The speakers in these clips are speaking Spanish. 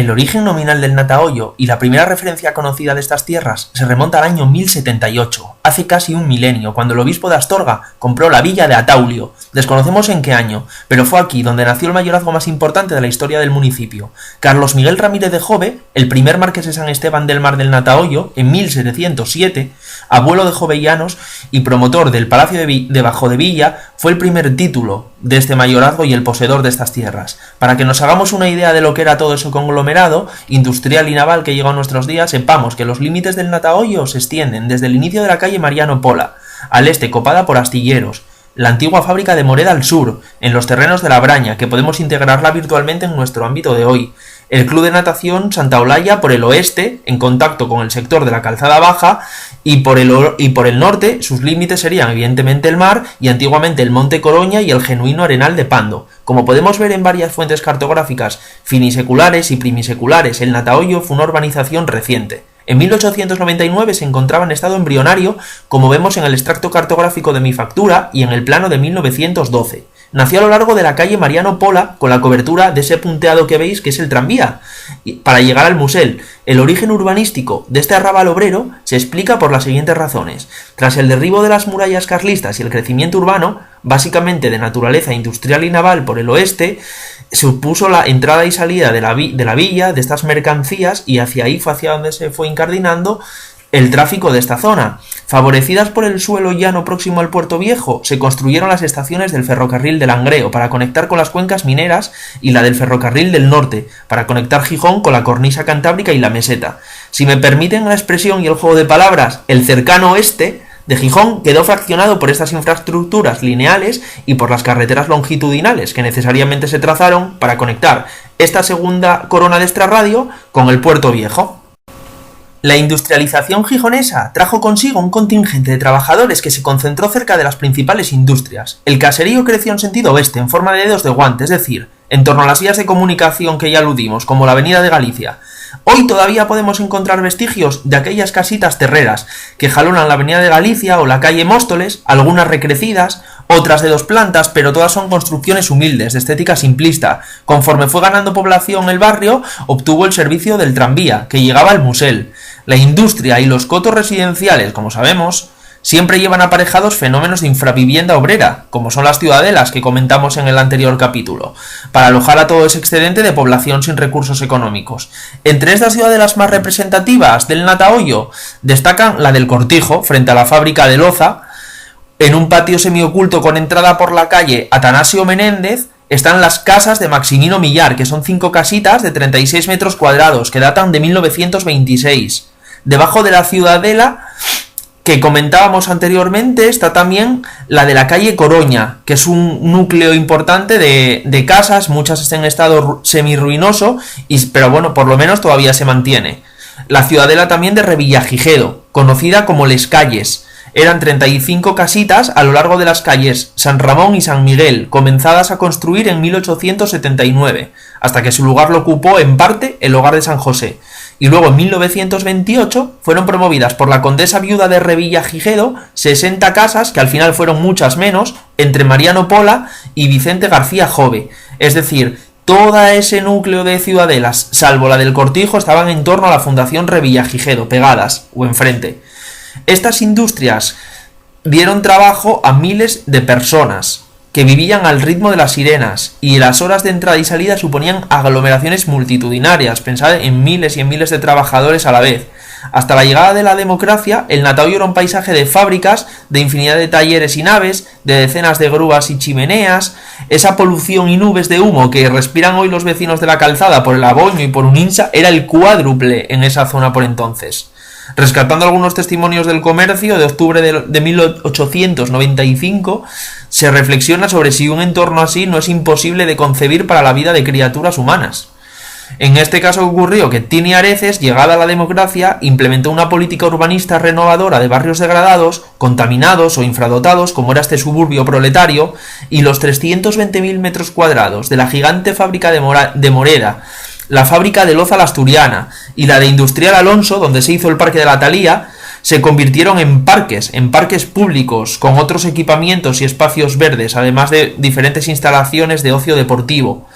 El origen nominal del Natahoyo y la primera referencia conocida de estas tierras se remonta al año 1078, hace casi un milenio, cuando el obispo de Astorga compró la villa de Ataulio. Desconocemos en qué año, pero fue aquí donde nació el mayorazgo más importante de la historia del municipio. Carlos Miguel Ramírez de Jove, el primer marqués de San Esteban del Mar del Natahoyo, en 1707, abuelo de Jovellanos y promotor del Palacio de Bajodevilla, fue el primer título de este mayorazgo y el poseedor de estas tierras. Para que nos hagamos una idea de lo que era todo ese conglomerado industrial y naval que llegó a nuestros días, sepamos que los límites del Natahoyo se extienden desde el inicio de la calle Mariano Pola, al este copada por astilleros, la antigua fábrica de Moreda al sur, en los terrenos de la Braña, que podemos integrarla virtualmente en nuestro ámbito de hoy, el Club de Natación Santa Olaya por el oeste, en contacto con el sector de la Calzada Baja, y por el norte sus límites serían evidentemente el mar y antiguamente el Monte Coroña y el genuino Arenal de Pando. Como podemos ver en varias fuentes cartográficas finiseculares y primiseculares, el Natahoyo fue una urbanización reciente. En 1899 se encontraba en estado embrionario, como vemos en el extracto cartográfico de mi factura y en el plano de 1912. Nació a lo largo de la calle Mariano Pola, con la cobertura de ese punteado que veis que es el tranvía, para llegar al Musel. El origen urbanístico de este arrabal obrero se explica por las siguientes razones. Tras el derribo de las murallas carlistas y el crecimiento urbano, básicamente de naturaleza industrial y naval por el oeste, supuso la entrada y salida de la villa, de estas mercancías, y hacia ahí fue hacia donde se fue incardinando el tráfico de esta zona. Favorecidas por el suelo llano próximo al Puerto Viejo, se construyeron las estaciones del ferrocarril de Langreo para conectar con las cuencas mineras y la del ferrocarril del norte para conectar Gijón con la cornisa cantábrica y la meseta. Si me permiten la expresión y el juego de palabras, el cercano oeste de Gijón quedó fraccionado por estas infraestructuras lineales y por las carreteras longitudinales que necesariamente se trazaron para conectar esta segunda corona de extrarradio con el Puerto Viejo. La industrialización gijonesa trajo consigo un contingente de trabajadores que se concentró cerca de las principales industrias. El caserío creció en sentido oeste, en forma de dedos de guante, es decir, en torno a las vías de comunicación que ya aludimos, como la Avenida de Galicia. Hoy todavía podemos encontrar vestigios de aquellas casitas terreras que jalonan la Avenida de Galicia o la calle Móstoles, algunas recrecidas, otras de 2 plantas, pero todas son construcciones humildes, de estética simplista. Conforme fue ganando población el barrio, obtuvo el servicio del tranvía, que llegaba al Musel. La industria y los cotos residenciales, como sabemos, siempre llevan aparejados fenómenos de infravivienda obrera, como son las ciudadelas que comentamos en el anterior capítulo, para alojar a todo ese excedente de población sin recursos económicos. Entre estas ciudadelas más representativas del Natahoyo destacan la del Cortijo, frente a la fábrica de Loza. En un patio semioculto con entrada por la calle Atanasio Menéndez están las casas de Maximino Millar, que son 5 casitas de 36 metros cuadrados, que datan de 1926. Debajo de la ciudadela que comentábamos anteriormente está también la de la calle Coroña, que es un núcleo importante de casas, muchas en estado semirruinoso, pero bueno, por lo menos todavía se mantiene. La ciudadela también de Revillagigedo, conocida como Les Calles. Eran 35 casitas a lo largo de las calles San Ramón y San Miguel, comenzadas a construir en 1879, hasta que su lugar lo ocupó en parte el hogar de San José. Y luego en 1928 fueron promovidas por la condesa viuda de Revillagigedo 60 casas, que al final fueron muchas menos, entre Mariano Pola y Vicente García Jove. Es decir, todo ese núcleo de ciudadelas, salvo la del Cortijo, estaban en torno a la Fundación Revillagigedo, pegadas o enfrente. Estas industrias dieron trabajo a miles de personas que vivían al ritmo de las sirenas, y las horas de entrada y salida suponían aglomeraciones multitudinarias. Pensad en miles y en miles de trabajadores a la vez. Hasta la llegada de la democracia, el Natahoyo era un paisaje de fábricas, de infinidad de talleres y naves, de decenas de grúas y chimeneas. Esa polución y nubes de humo que respiran hoy los vecinos de la Calzada por el Aboño y por Uninsa era el cuádruple en esa zona por entonces. Rescatando algunos testimonios del comercio de octubre de 1895, se reflexiona sobre si un entorno así no es imposible de concebir para la vida de criaturas humanas. En este caso ocurrió que Tini Areces, llegada a la democracia, implementó una política urbanista renovadora de barrios degradados, contaminados o infradotados, como era este suburbio proletario, y los 320.000 metros cuadrados de la gigante fábrica de Moreda, la fábrica de Loza la Asturiana y la de Industrial Alonso, donde se hizo el Parque de la Talía, se convirtieron en parques públicos con otros equipamientos y espacios verdes, además de diferentes instalaciones de ocio deportivo.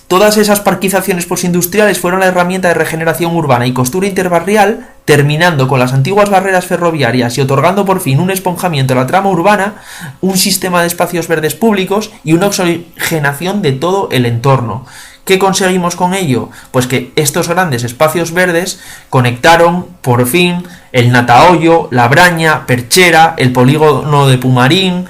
Todas esas parquizaciones postindustriales fueron la herramienta de regeneración urbana y costura interbarrial, terminando con las antiguas barreras ferroviarias y otorgando por fin un esponjamiento a la trama urbana, un sistema de espacios verdes públicos y una oxigenación de todo el entorno. ¿Qué conseguimos con ello? Pues que estos grandes espacios verdes conectaron, por fin, el Natahoyo, La Braña, Perchera, el polígono de Pumarín.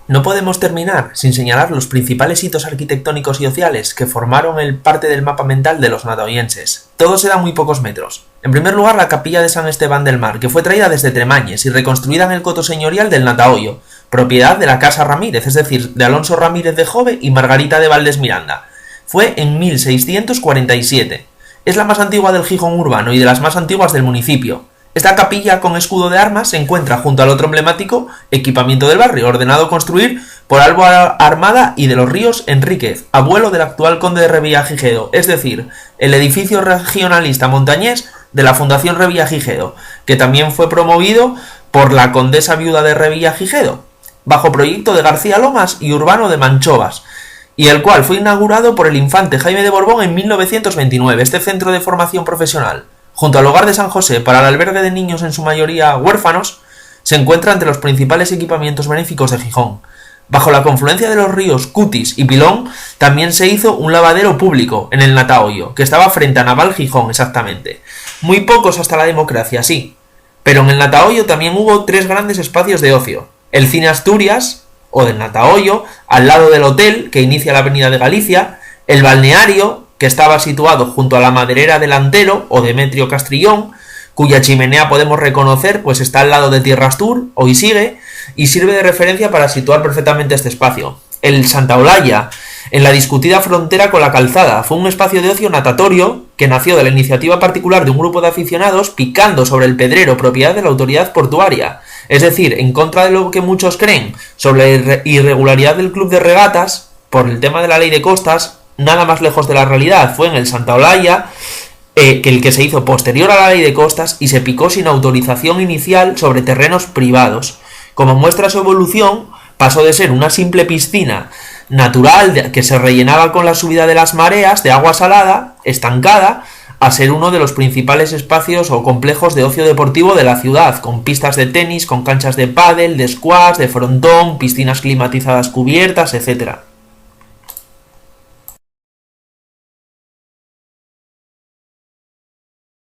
No podemos terminar sin señalar los principales hitos arquitectónicos y sociales que formaron parte del mapa mental de los natahoyenses. Todo se da a muy pocos metros. En primer lugar, la capilla de San Esteban del Mar, que fue traída desde Tremañes y reconstruida en el coto señorial del Natahoyo, propiedad de la Casa Ramírez, es decir, de Alonso Ramírez de Jove y Margarita de Valdés Miranda. Fue en 1647. Es la más antigua del Gijón urbano y de las más antiguas del municipio. Esta capilla con escudo de armas se encuentra junto al otro emblemático equipamiento del barrio, ordenado construir por Álvaro Armada y de los Ríos Enríquez, abuelo del actual conde de Revillagigedo, es decir, el edificio regionalista montañés de la Fundación Revillagigedo, que también fue promovido por la condesa viuda de Revillagigedo, bajo proyecto de García Lomas y Urbano de Manchovas, y el cual fue inaugurado por el infante Jaime de Borbón en 1929, este centro de formación profesional. Junto al hogar de San José para el albergue de niños en su mayoría huérfanos, se encuentra entre los principales equipamientos benéficos de Gijón. Bajo la confluencia de los ríos Cutis y Pilón también se hizo un lavadero público en el Natahoyo, que estaba frente a Naval Gijón exactamente. Muy pocos hasta la democracia, sí. Pero en el Natahoyo también hubo 3 grandes espacios de ocio. El Cine Asturias, o del Natahoyo, al lado del hotel que inicia la Avenida de Galicia, el balneario, que estaba situado junto a la maderera del Antero o Demetrio Castrillón, cuya chimenea podemos reconocer, pues está al lado de Tierras Tour, hoy sigue, y sirve de referencia para situar perfectamente este espacio. El Santa Olalla, en la discutida frontera con la Calzada, fue un espacio de ocio natatorio que nació de la iniciativa particular de un grupo de aficionados picando sobre el Pedrero, propiedad de la autoridad portuaria. Es decir, en contra de lo que muchos creen sobre la irregularidad del club de regatas, por el tema de la ley de costas, nada más lejos de la realidad fue en el Santa Olalla, el que se hizo posterior a la ley de costas y se picó sin autorización inicial sobre terrenos privados. Como muestra su evolución, pasó de ser una simple piscina natural que se rellenaba con la subida de las mareas de agua salada, estancada, a ser uno de los principales espacios o complejos de ocio deportivo de la ciudad, con pistas de tenis, con canchas de pádel, de squash, de frontón, piscinas climatizadas cubiertas, etc.